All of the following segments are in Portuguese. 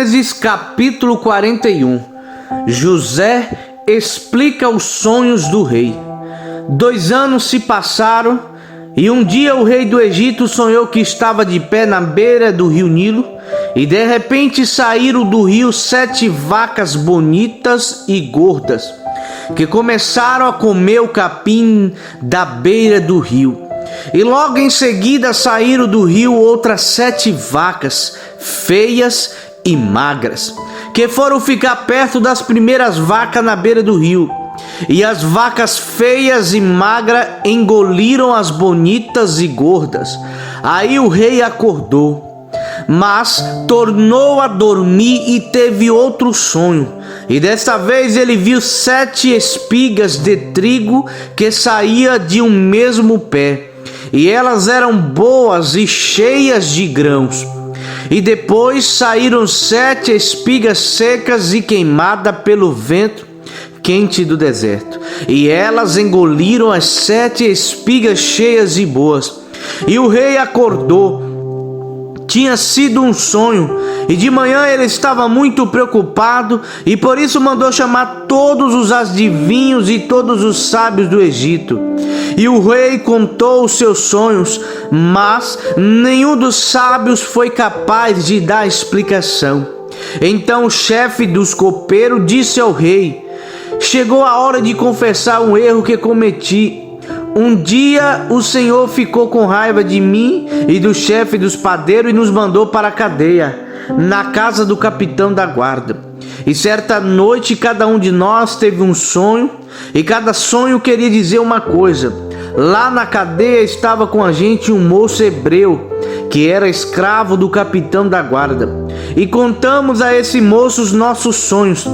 Gênesis capítulo 41. José explica os sonhos do rei. 2 anos se passaram e um dia o rei do Egito sonhou que estava de pé na beira do rio Nilo e de repente saíram do rio 7 vacas bonitas e gordas que começaram a comer o capim da beira do rio. E logo em seguida saíram do rio outras 7 vacas feias e magras, que foram ficar perto das primeiras vacas na beira do rio. E as vacas feias e magras engoliram as bonitas e gordas. Aí o rei acordou, mas tornou a dormir e teve outro sonho. E desta vez ele viu 7 espigas de trigo que saía de um mesmo pé, e elas eram boas e cheias de grãos. E depois saíram 7 espigas secas e queimadas pelo vento quente do deserto, e elas engoliram as 7 espigas cheias e boas. E o rei acordou. Tinha sido um sonho, e de manhã ele estava muito preocupado, e por isso mandou chamar todos os adivinhos e todos os sábios do Egito. E o rei contou os seus sonhos, mas nenhum dos sábios foi capaz de dar explicação. Então o chefe dos copeiros disse ao rei: chegou a hora de confessar um erro que cometi. Um dia o Senhor ficou com raiva de mim e do chefe dos padeiros e nos mandou para a cadeia, na casa do capitão da guarda. E certa noite cada um de nós teve um sonho, e cada sonho queria dizer uma coisa. Lá na cadeia estava com a gente um moço hebreu, que era escravo do capitão da guarda. E contamos a esse moço os nossos sonhos,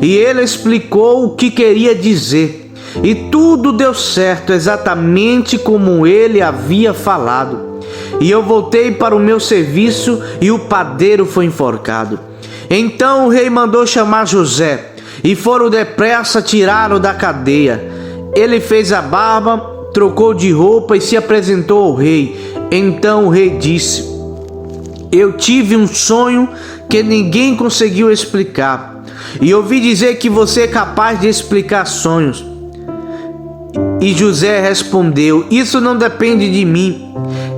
e ele explicou o que queria dizer. E tudo deu certo, exatamente como ele havia falado. E eu voltei para o meu serviço e o padeiro foi enforcado. Então o rei mandou chamar José, e foram depressa tirá-lo da cadeia. Ele fez a barba, trocou de roupa e se apresentou ao rei. Então o rei disse: eu tive um sonho que ninguém conseguiu explicar, e ouvi dizer que você é capaz de explicar sonhos. E José respondeu: isso não depende de mim,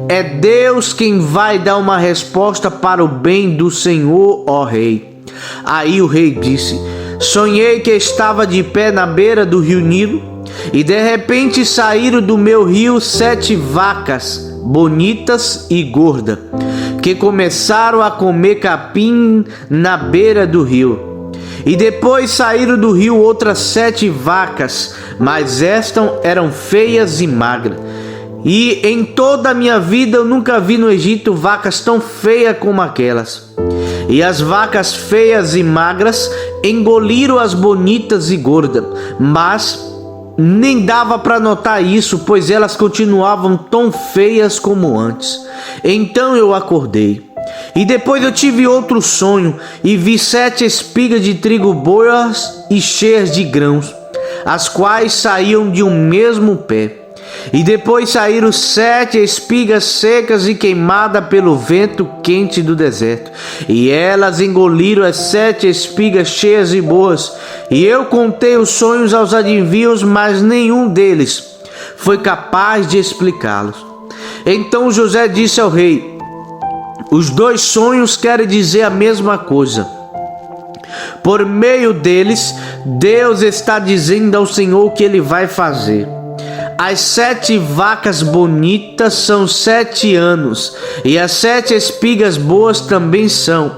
é Deus quem vai dar uma resposta para o bem do Senhor, ó rei. Aí o rei disse: sonhei que estava de pé na beira do rio Nilo, e de repente saíram do meu rio 7 vacas bonitas e gordas, que começaram a comer capim na beira do rio. E depois saíram do rio outras 7 vacas, mas estas eram feias e magras. E em toda a minha vida eu nunca vi no Egito vacas tão feias como aquelas. E as vacas feias e magras engoliram as bonitas e gordas, mas nem dava para notar isso, pois elas continuavam tão feias como antes. Então eu acordei. E depois eu tive outro sonho, e vi 7 espigas de trigo boas e cheias de grãos, as quais saíam de um mesmo pé. E depois saíram 7 espigas secas e queimadas pelo vento quente do deserto, e elas engoliram as 7 espigas cheias e boas. E eu contei os sonhos aos adivinhos, mas nenhum deles foi capaz de explicá-los. Então José disse ao rei: os 2 sonhos querem dizer a mesma coisa. Por meio deles, Deus está dizendo ao Senhor o que ele vai fazer. As 7 vacas bonitas são 7 anos, e as 7 espigas boas também são.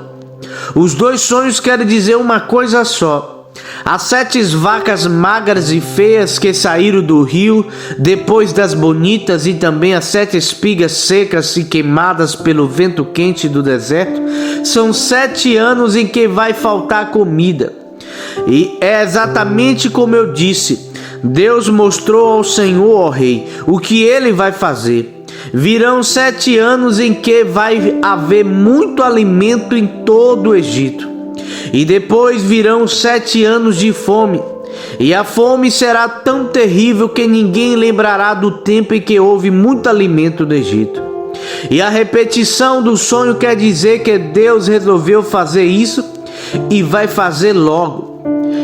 Os 2 sonhos querem dizer uma coisa só. As 7 vacas magras e feias que saíram do rio depois das bonitas, e também as 7 espigas secas e queimadas pelo vento quente do deserto, são 7 anos em que vai faltar comida. E é exatamente como eu disse. Deus mostrou ao Senhor, ó rei, o que ele vai fazer. Virão 7 anos em que vai haver muito alimento em todo o Egito. E depois virão 7 anos de fome. E a fome será tão terrível que ninguém lembrará do tempo em que houve muito alimento no Egito. E a repetição do sonho quer dizer que Deus resolveu fazer isso e vai fazer logo.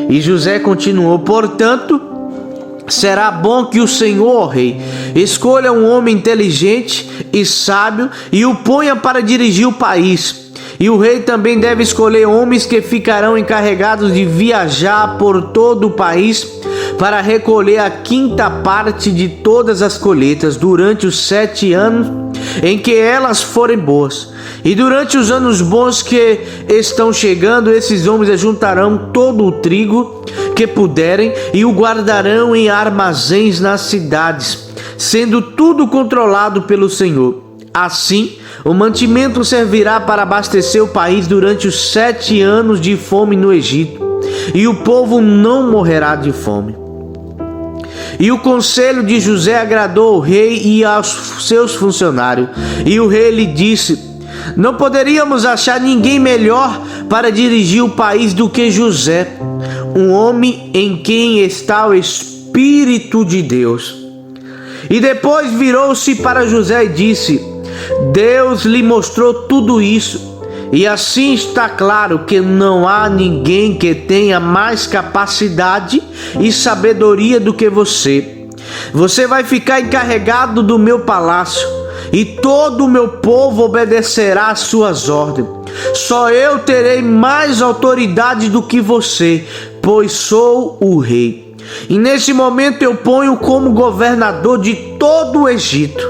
E José continuou: portanto, será bom que o Senhor, ó rei, escolha um homem inteligente e sábio e o ponha para dirigir o país. E o rei também deve escolher homens que ficarão encarregados de viajar por todo o país para recolher a quinta parte de todas as colheitas durante os 7 anos em que elas forem boas. E durante os anos bons que estão chegando, esses homens ajuntarão todo o trigo que puderem e o guardarão em armazéns nas cidades, sendo tudo controlado pelo Senhor. Assim, o mantimento servirá para abastecer o país durante os 7 anos de fome no Egito, e o povo não morrerá de fome. E o conselho de José agradou ao rei e aos seus funcionários. E o rei lhe disse: não poderíamos achar ninguém melhor para dirigir o país do que José, um homem em quem está o Espírito de Deus. E depois virou-se para José e disse: Deus lhe mostrou tudo isso, e assim está claro que não há ninguém que tenha mais capacidade e sabedoria do que você. Você vai ficar encarregado do meu palácio, e todo o meu povo obedecerá às suas ordens. Só eu terei mais autoridade do que você, pois sou o rei. E nesse momento eu ponho como governador de todo o Egito.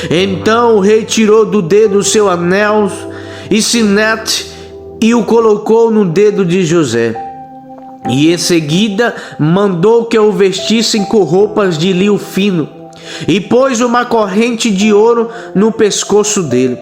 Então o rei tirou do dedo o seu anel e sinete e o colocou no dedo de José. E em seguida mandou que o vestissem com roupas de linho fino e pôs uma corrente de ouro no pescoço dele.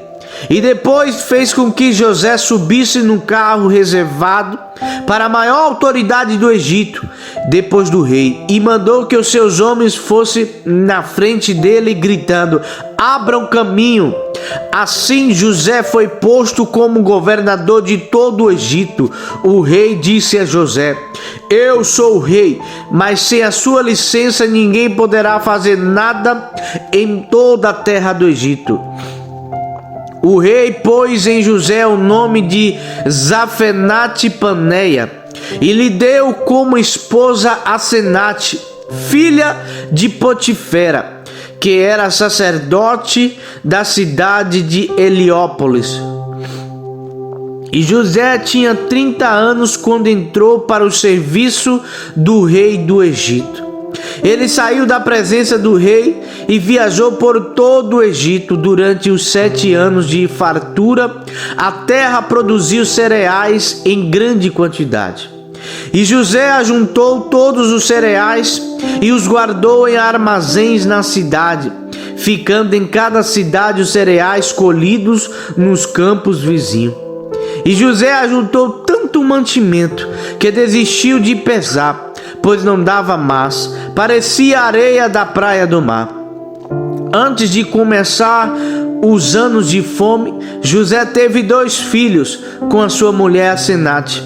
E depois fez com que José subisse num carro reservado para a maior autoridade do Egito, depois do rei, e mandou que os seus homens fossem na frente dele, gritando: abram caminho. Assim José foi posto como governador de todo o Egito. O rei disse a José: eu sou o rei, mas sem a sua licença ninguém poderá fazer nada em toda a terra do Egito. O rei pôs em José o nome de Zafenate-Paneia e lhe deu como esposa Asenate, filha de Potifera, que era sacerdote da cidade de Heliópolis. E José tinha 30 anos quando entrou para o serviço do rei do Egito. Ele saiu da presença do rei e viajou por todo o Egito durante os 7 anos de fartura. A terra produziu cereais em grande quantidade. E José ajuntou todos os cereais e os guardou em armazéns na cidade, ficando em cada cidade os cereais colhidos nos campos vizinhos. E José ajuntou tanto mantimento que desistiu de pesar, pois não dava mais, parecia areia da praia do mar. Antes de começar os anos de fome, José teve 2 filhos com a sua mulher Asenate,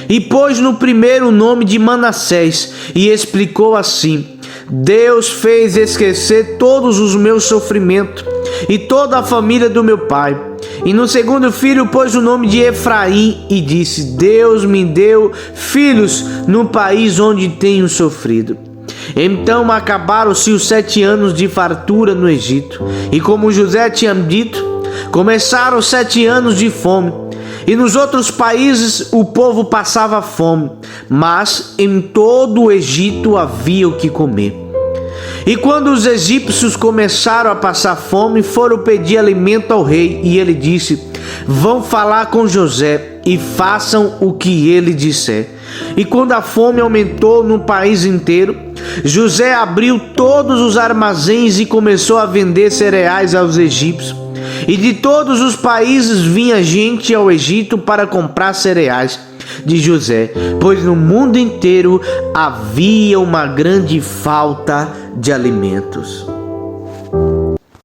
e pôs no primeiro o nome de Manassés, e explicou assim: Deus fez esquecer todos os meus sofrimentos e toda a família do meu pai. E no segundo filho pôs o nome de Efraim e disse: Deus me deu filhos no país onde tenho sofrido. Então acabaram-se os 7 anos de fartura no Egito, e como José tinha dito, começaram 7 anos de fome. E nos outros países o povo passava fome, mas em todo o Egito havia o que comer. E quando os egípcios começaram a passar fome, foram pedir alimento ao rei, e ele disse: vão falar com José e façam o que ele disser. E quando a fome aumentou no país inteiro, José abriu todos os armazéns e começou a vender cereais aos egípcios. E de todos os países vinha gente ao Egito para comprar cereais de José, pois no mundo inteiro havia uma grande falta de alimentos.